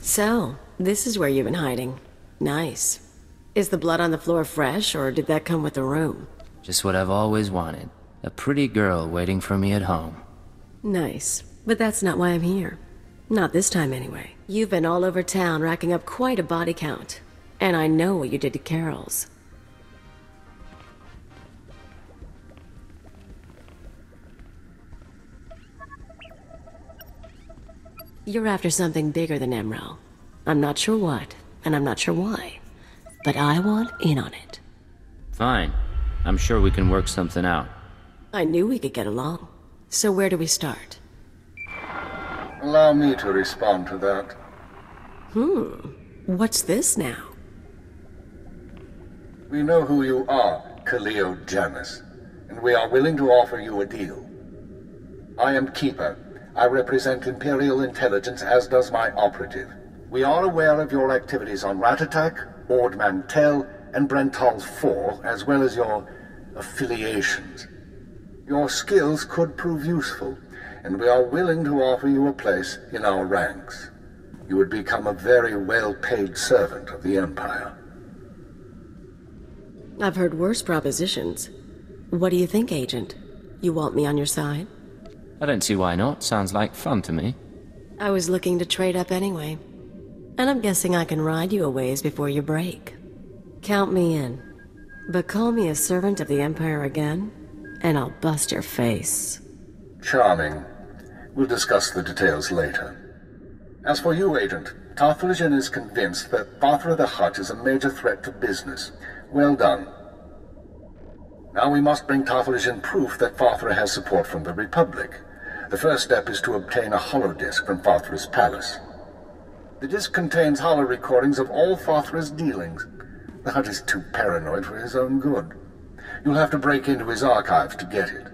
So, this is where you've been hiding. Nice. Is the blood on the floor fresh, or did that come with the room? Just what I've always wanted. A pretty girl waiting for me at home. Nice. But that's not why I'm here. Not this time, anyway. You've been all over town racking up quite a body count. And I know what you did to Carol's. You're after something bigger than Emerald. I'm not sure what, and I'm not sure why. But I want in on it. Fine. I'm sure we can work something out. I knew we could get along. So where do we start? Allow me to respond to that. What's this now? We know who you are, Kaliyo Janus, and we are willing to offer you a deal. I am Keeper. I represent Imperial Intelligence, as does my operative. We are aware of your activities on Ratatak, Ord Mantell, and Brental's Fall, as well as your affiliations. Your skills could prove useful, and we are willing to offer you a place in our ranks. You would become a very well-paid servant of the Empire. I've heard worse propositions. What do you think, Agent? You want me on your side? I don't see why not. Sounds like fun to me. I was looking to trade up anyway. And I'm guessing I can ride you a ways before you break. Count me in. But call me a servant of the Empire again, and I'll bust your face. Charming. We'll discuss the details later. As for you, Agent, Tarthalion is convinced that Fathra the Hutt is a major threat to business. Well done. Now we must bring Tarthalion proof that Fathra has support from the Republic. The first step is to obtain a holodisk from Fathra's palace. The disk contains holo recordings of all Fathra's dealings. The Hutt is too paranoid for his own good. You'll have to break into his archives to get it.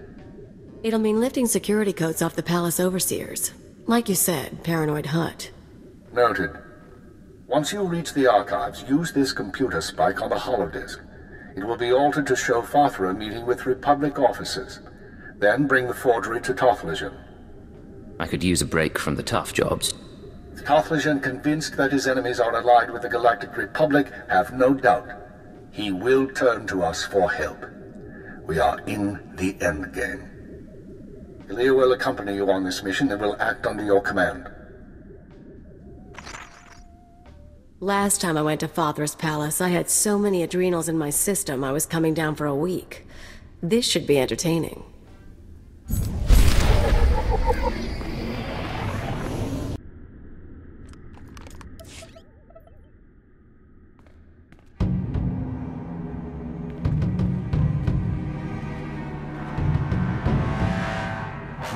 It'll mean lifting security codes off the palace overseers. Like you said, paranoid Hutt. Noted. Once you reach the archives, use this computer spike on the holodisk. It will be altered to show Fathra meeting with Republic officers. Then bring the forgery to Tarthalion. I could use a break from the tough jobs. With Tarthalion convinced that his enemies are allied with the Galactic Republic, have no doubt. He will turn to us for help. We are in the endgame. Kaliyo will accompany you on this mission and will act under your command. Last time I went to Fathra's palace, I had so many adrenals in my system I was coming down for a week. This should be entertaining.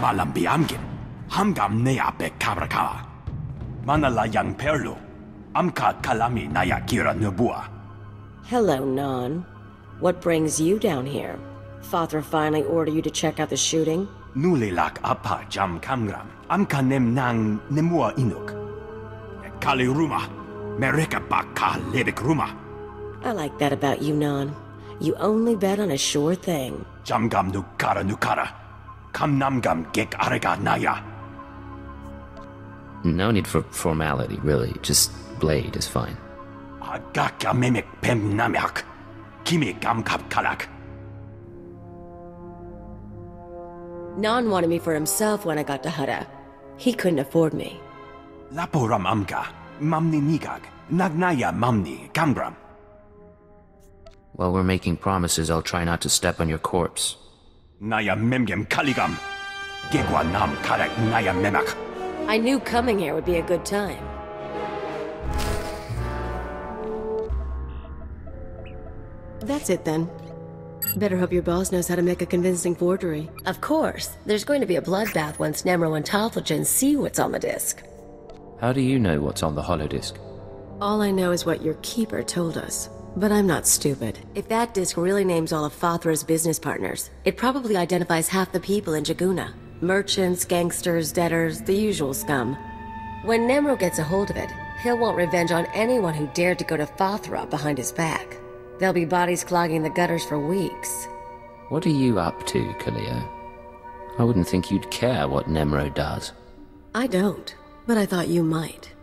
Malam biamgin, hamgam nea be kabraka. Manala yang perlu, amka kalami naya kira nubua. Hello, Non. What brings you down here? Fathra finally ordered you to check out the shooting? Nulilak apa jam kamgram, amka nem nang nemua inuk. Kali ruma, mereka baka lebek ruma. I like that about you, Non. You only bet on a sure thing. Jamgam nukara. Kamnamgam gek arega naya. No need for formality, really. Just blade is fine. Agaka memek pem namyak. Kimi gam kap kalak. Non wanted me for himself when I got to Hutta. He couldn't afford me. Laporam amka, mamni nigag, nagnaya mamni, kamgram. While we're making promises, I'll try not to step on your corpse. Naya memgem kaligam. Gegwa nam kalak naya memak. I knew coming here would be a good time. That's it then. Better hope your boss knows how to make a convincing forgery. Of course. There's going to be a bloodbath once Nemro and Tarthalion see what's on the disc. How do you know what's on the holodisk? All I know is what your keeper told us. But I'm not stupid. If that disc really names all of Fathra's business partners, it probably identifies half the people in Jaguna. Merchants, gangsters, debtors, the usual scum. When Nemro gets a hold of it, he'll want revenge on anyone who dared to go to Fathra behind his back. There'll be bodies clogging the gutters for weeks. What are you up to, Kaliyo? I wouldn't think you'd care what Nemro does. I don't, but I thought you might.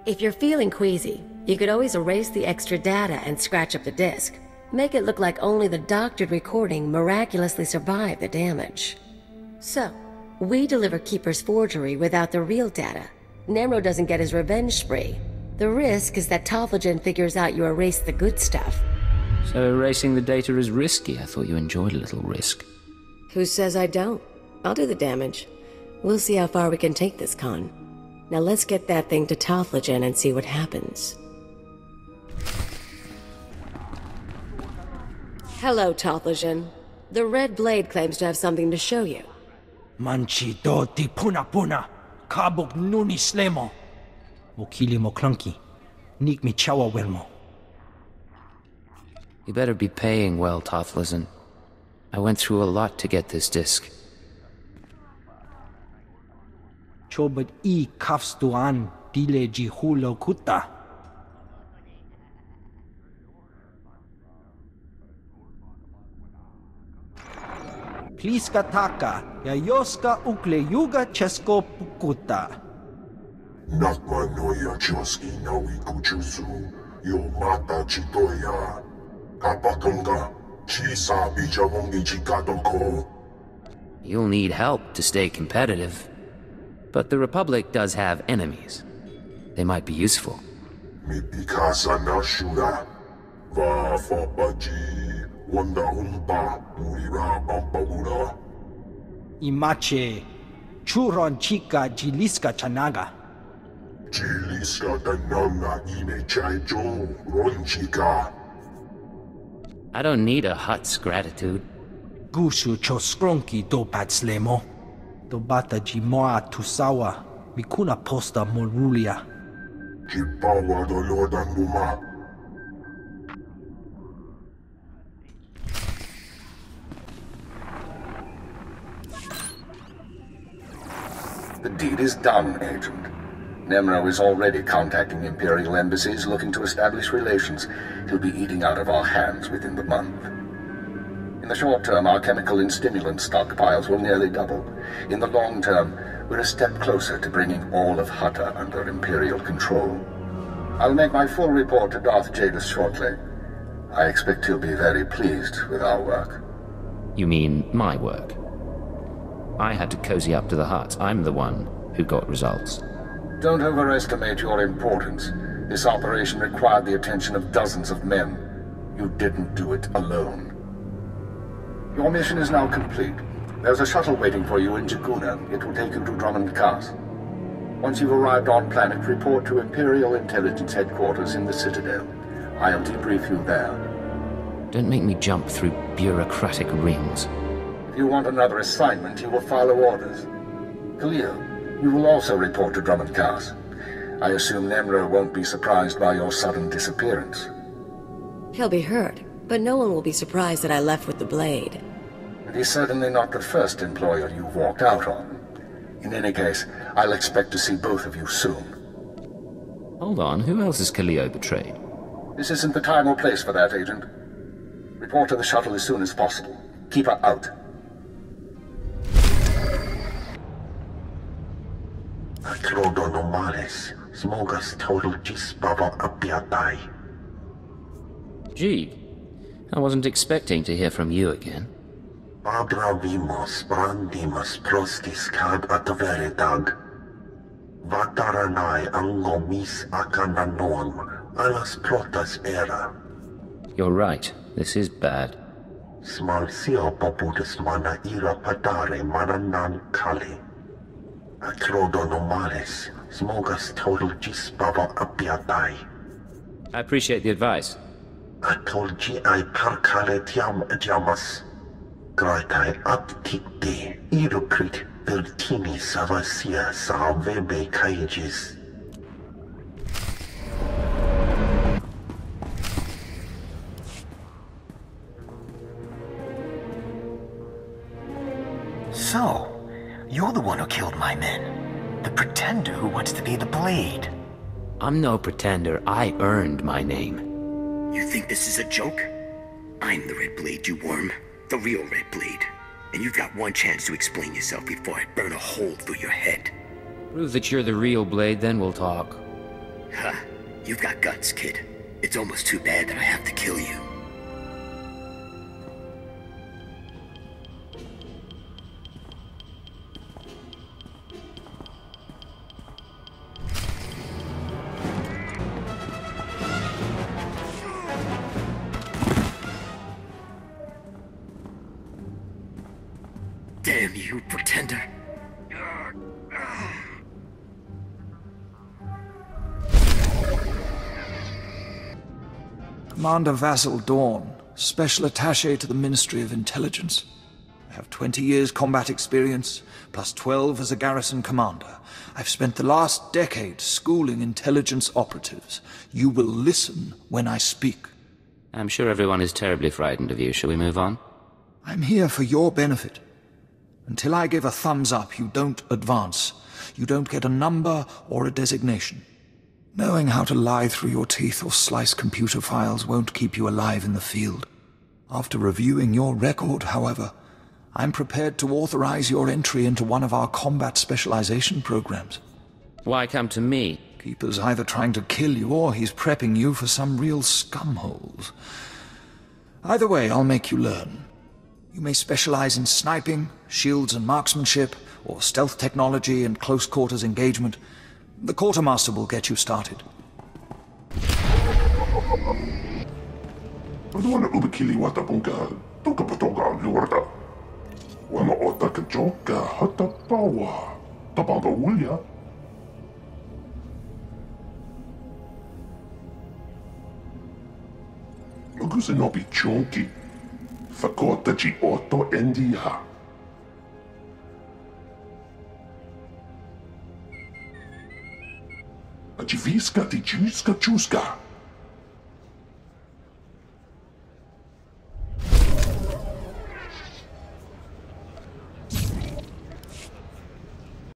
If you're feeling queasy, you could always erase the extra data and scratch up the disk. Make it look like only the doctored recording miraculously survived the damage. So, we deliver Keeper's forgery without the real data. Nemro doesn't get his revenge spree. The risk is that Tofflegen figures out you erased the good stuff. So erasing the data is risky. I thought you enjoyed a little risk. Who says I don't? I'll do the damage. We'll see how far we can take this con. Now let's get that thing to Tofflegen and see what happens. Hello, Tofflegen. The Red Blade claims to have something to show you. Manchi do ti puna puna, kabuk nuni slemo. Mokili mo clunky, nik mi chawa welmo. You better be paying well, Tofflezen. I went through a lot to get this disc. Chobat I kafstuan dile ji hulo kuta. Pliska taka, yayoska ukle yuga chesko pukuta. Nakma noya choski nawi kuchuzu, yo mata chitoya. Kapakonga, chisa bichamongi chikatoko. You'll need help to stay competitive. But the Republic does have enemies. They might be useful. Mi pikasa na shura. Va fa baji, wanda umpa, murira pampagura. Imache, churon chica jiliska chanaga. Chiliska tananga ime chaicho, ronchika. I don't need a Hutt's gratitude. Gushu choskronki do patslemo. Do bata jimoa tusawa, mikuna posta morulia. Chipawa dolodanguma. The deed is done, Agent. Nemro is already contacting Imperial embassies looking to establish relations. He'll be eating out of our hands within the month. In the short term, our chemical and stimulant stockpiles will nearly double. In the long term, we're a step closer to bringing all of Hutta under Imperial control. I'll make my full report to Darth Jadis shortly. I expect he'll be very pleased with our work. You mean my work? I had to cozy up to the Hutt. I'm the one who got results. Don't overestimate your importance. This operation required the attention of dozens of men. You didn't do it alone. Your mission is now complete. There's a shuttle waiting for you in Jaguna. It will take you to Drummond Cast. Once you've arrived on planet, report to Imperial Intelligence Headquarters in the Citadel. I'll debrief you there. Don't make me jump through bureaucratic rings. If you want another assignment, you will follow orders. Kaliyo, you will also report to Drummond Cast. I assume Nemro won't be surprised by your sudden disappearance. He'll be hurt, but no one will be surprised that I left with the blade. And he's certainly not the first employer you've walked out on. In any case, I'll expect to see both of you soon. Hold on, who else has Kaliyo betrayed? This isn't the time or place for that, Agent. Report to the shuttle as soon as possible. Keep her out. Akrodo normales, smogas total gisbaba apiatai. Gee, I wasn't expecting to hear from you again. Abravimos brandimas prostis cad ataveretag. Vataranai angomis akananoam, alas protas era. You're right, this is bad. Smalsio poputus mana ira padare mananan kali. Akrodo normales, smogas total gisbaba apiatai. I appreciate the advice. Atolgi ai parkale tiam jamas. Graitai aptikte, irukrit vertini savasia salvebe kaijis. So, you're the one who killed my men. The pretender who wants to be the Blade. I'm no pretender, I earned my name. You think this is a joke? I'm the Red Blade, you worm. The real Red Blade. And you've got one chance to explain yourself before I burn a hole through your head. Prove that you're the real Blade, then we'll talk. Ha, you've got guts, kid. It's almost too bad that I have to kill you. Damn you, Pretender. Commander Vassal Dawn, Special Attaché to the Ministry of Intelligence. I have 20 years combat experience, plus 12 as a garrison commander. I've spent the last decade schooling intelligence operatives. You will listen when I speak. I'm sure everyone is terribly frightened of you. Shall we move on? I'm here for your benefit. Until I give a thumbs up, you don't advance. You don't get a number or a designation. Knowing how to lie through your teeth or slice computer files won't keep you alive in the field. After reviewing your record, however, I'm prepared to authorize your entry into one of our combat specialization programs. Why come to me? Keeper's either trying to kill you or he's prepping you for some real scumholes. Either way, I'll make you learn. You may specialize in sniping, shields and marksmanship, or stealth technology and close-quarters engagement. The quartermaster will get you started. Magusinobi chonki. Fakota ci otto endia. Aciviska ti ciuska ciuska.